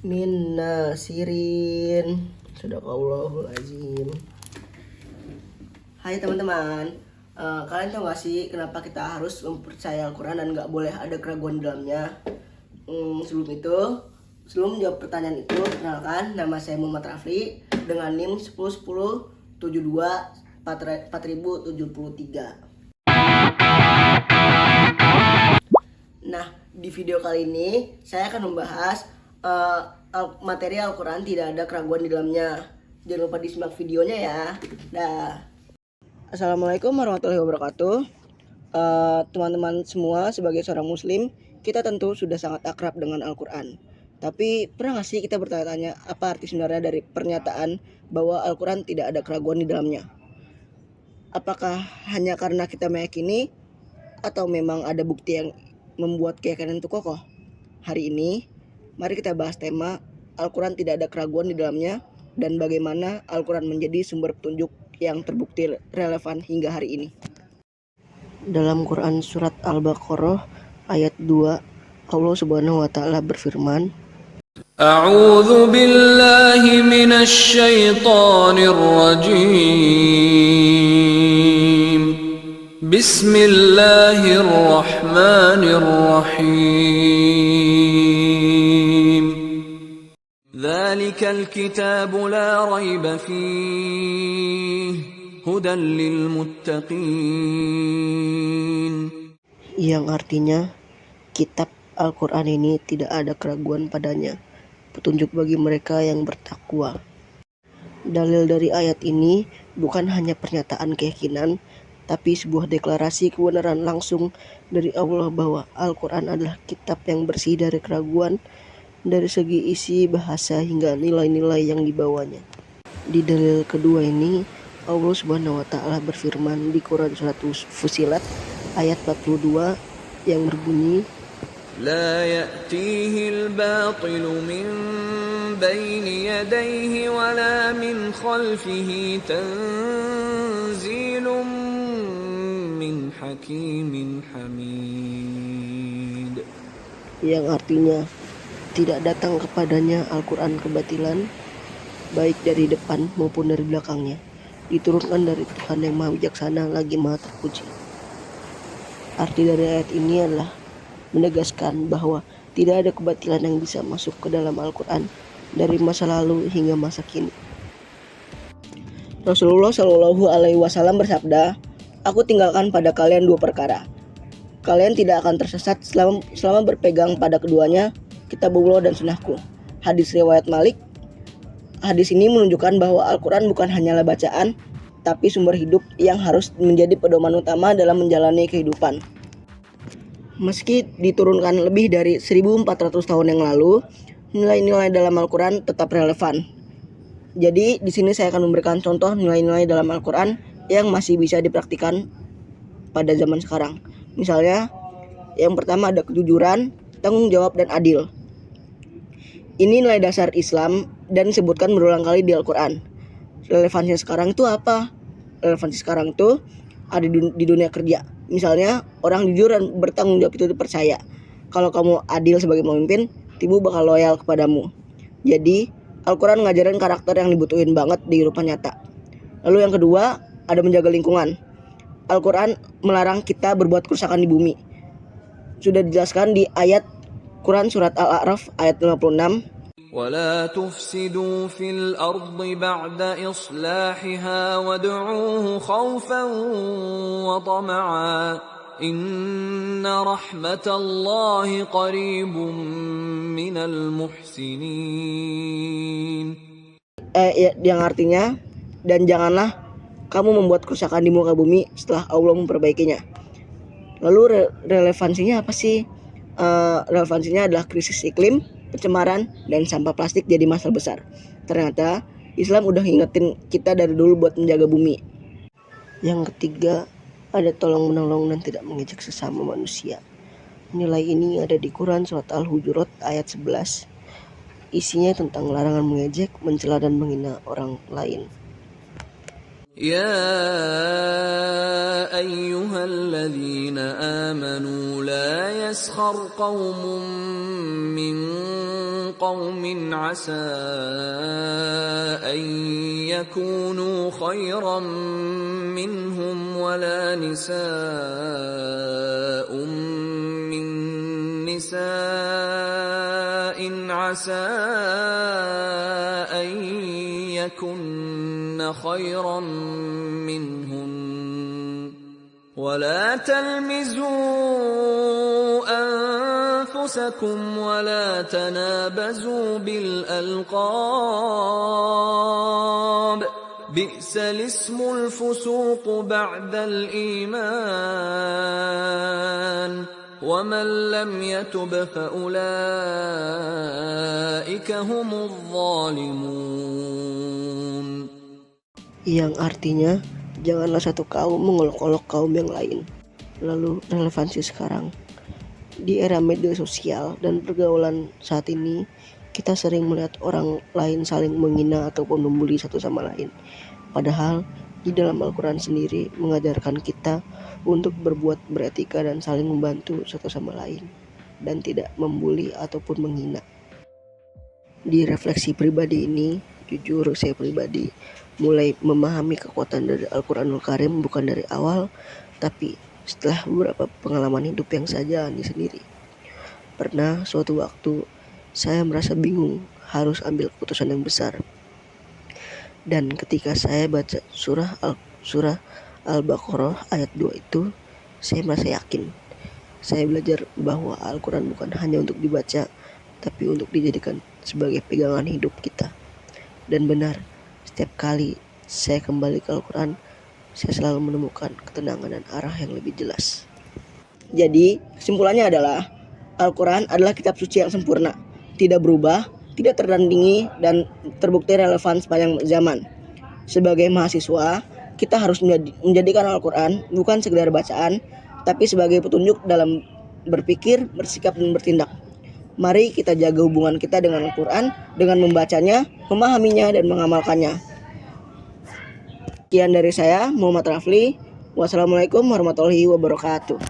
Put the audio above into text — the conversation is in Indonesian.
min nasirin. Sadaqallahul azim. Hai teman-teman, kalian tahu gak sih kenapa kita harus mempercayai Al-Quran dan gak boleh ada keraguan di dalamnya? Sebelum menjawab pertanyaan itu, kenalkan, nama saya Muhammad Rafli dengan NIM 101072 4073. Nah, di video kali ini saya akan membahas materi Al-Quran tidak ada keraguan di dalamnya. Jangan lupa disimak videonya ya. Dah. Assalamualaikum warahmatullahi wabarakatuh. Teman-teman semua, sebagai seorang muslim, kita tentu sudah sangat akrab dengan Al-Quran. Tapi pernah gak sih kita bertanya-tanya apa arti sebenarnya dari pernyataan bahwa Al-Quran tidak ada keraguan di dalamnya? Apakah hanya karena kita meyakini atau memang ada bukti yang membuat keyakinan itu kokoh? Hari ini, mari kita bahas tema Al-Quran tidak ada keraguan di dalamnya dan bagaimana Al-Quran menjadi sumber petunjuk yang terbukti relevan hingga hari ini. Dalam Quran surat Al-Baqarah ayat 2, Allah Subhanahu wa taala berfirman, A'udzu billahi minasy syaithanir rajim. Bismillahirrahmanirrahim. Dzalikal kitabu la raiba fihi hudan lil muttaqin. Yang artinya kitab Al-Quran ini tidak ada keraguan padanya, petunjuk bagi mereka yang bertakwa. Dalil dari ayat ini bukan hanya pernyataan keyakinan, tapi sebuah deklarasi kebenaran langsung dari Allah bahwa Al-Quran adalah kitab yang bersih dari keraguan dari segi isi, bahasa, hingga nilai-nilai yang dibawanya. Di dalil kedua ini, Allah Subhanahu wa taala berfirman di Quran surat Fussilat ayat 42 yang berbunyi, لا يأتيه الباطل من بين يديه ولا من خلفه تنزيل من حكيم حميد. yang artinya tidak datang kepadanya Al-Quran kebatilan, baik dari depan maupun dari belakangnya, diturunkan dari Tuhan yang Maha Bijaksana lagi Maha Terpuji. Arti dari ayat ini adalah menegaskan bahwa tidak ada kebatilan yang bisa masuk ke dalam Al-Quran dari masa lalu hingga masa kini. Rasulullah Shallallahu Alaihi Wasallam bersabda, "Aku tinggalkan pada kalian dua perkara. Kalian tidak akan tersesat selama berpegang pada keduanya, Kitabullah dan Sunnahku." Hadis riwayat Malik. Hadis ini menunjukkan bahwa Al-Quran bukan hanyalah bacaan, tapi sumber hidup yang harus menjadi pedoman utama dalam menjalani kehidupan. Meski diturunkan lebih dari 1400 tahun yang lalu, nilai-nilai dalam Al-Quran tetap relevan. Jadi di sini saya akan memberikan contoh nilai-nilai dalam Al-Quran yang masih bisa dipraktikkan pada zaman sekarang. Misalnya, yang pertama ada kejujuran, tanggung jawab, dan adil. Ini nilai dasar Islam dan disebutkan berulang kali di Al-Quran. Relevansinya sekarang itu apa? Relevansi sekarang itu ada di dunia kerja. Misalnya, orang jujur dan bertanggung jawab itu dipercaya. Kalau kamu adil sebagai pemimpin, timmu bakal loyal kepadamu. Jadi, Al-Quran ngajarin karakter yang dibutuhin banget di kehidupan nyata. Lalu yang kedua, ada menjaga lingkungan. Al-Quran melarang kita berbuat kerusakan di bumi. Sudah dijelaskan di ayat Quran surat Al-A'raf ayat 56. ولا تفسدوا في الأرض بعد إصلاحها وادعوه خوفا وطمعا إن رحمة الله قريب من المحسنين. Yang artinya, dan janganlah kamu membuat kerusakan di muka bumi setelah Allah memperbaikinya. Lalu relevansinya apa sih? Relevansinya adalah krisis iklim, pencemaran, dan sampah plastik jadi masalah besar. Ternyata Islam udah ngingetin kita dari dulu buat menjaga bumi. Yang ketiga, ada tolong menolong dan tidak mengejek sesama manusia. Nilai ini ada di Quran surat Al-Hujurat ayat 11. Isinya tentang larangan mengejek, mencela, dan menghina orang lain. يا أيها الذين آمنوا لا يسخر قوم من قوم عسى أن يكونوا خيرا منهم ولا نساء من نساء عسى أن يكن خيرا منهن ولا تلمزوا أنفسكم ولا تنابزوا بالألقاب بئس الاسم الفسوق بعد الإيمان ومن لم يتب فأولئك هم الظالمون. Yang artinya janganlah satu kaum mengolok-olok kaum yang lain. Lalu relevansi sekarang di era media sosial dan pergaulan saat ini, kita sering melihat orang lain saling menghina ataupun membuli satu sama lain. Padahal di dalam Al-Quran sendiri mengajarkan kita untuk berbuat beretika dan saling membantu satu sama lain dan tidak membuli ataupun menghina. Di refleksi pribadi ini, jujur saya pribadi mulai memahami kekuatan dari Al-Quranul Karim bukan dari awal, tapi setelah beberapa pengalaman hidup yang saya jalani sendiri. Pernah suatu waktu saya merasa bingung harus ambil keputusan yang besar. Dan ketika saya baca surah Al-Baqarah ayat 2 itu, saya merasa yakin. Saya belajar bahwa Al-Quran bukan hanya untuk dibaca, tapi untuk dijadikan sebagai pegangan hidup kita. Dan benar, setiap kali saya kembali ke Al-Quran, saya selalu menemukan ketenangan dan arah yang lebih jelas. Jadi, kesimpulannya adalah Al-Quran adalah kitab suci yang sempurna, tidak berubah, tidak tertandingi, dan terbukti relevan sepanjang zaman. Sebagai mahasiswa, kita harus menjadikan Al-Quran bukan sekedar bacaan, tapi sebagai petunjuk dalam berpikir, bersikap, dan bertindak. Mari kita jaga hubungan kita dengan Al-Quran dengan membacanya, memahaminya, dan mengamalkannya. Sekian dari saya, Muhammad Rafli. Wassalamualaikum warahmatullahi wabarakatuh.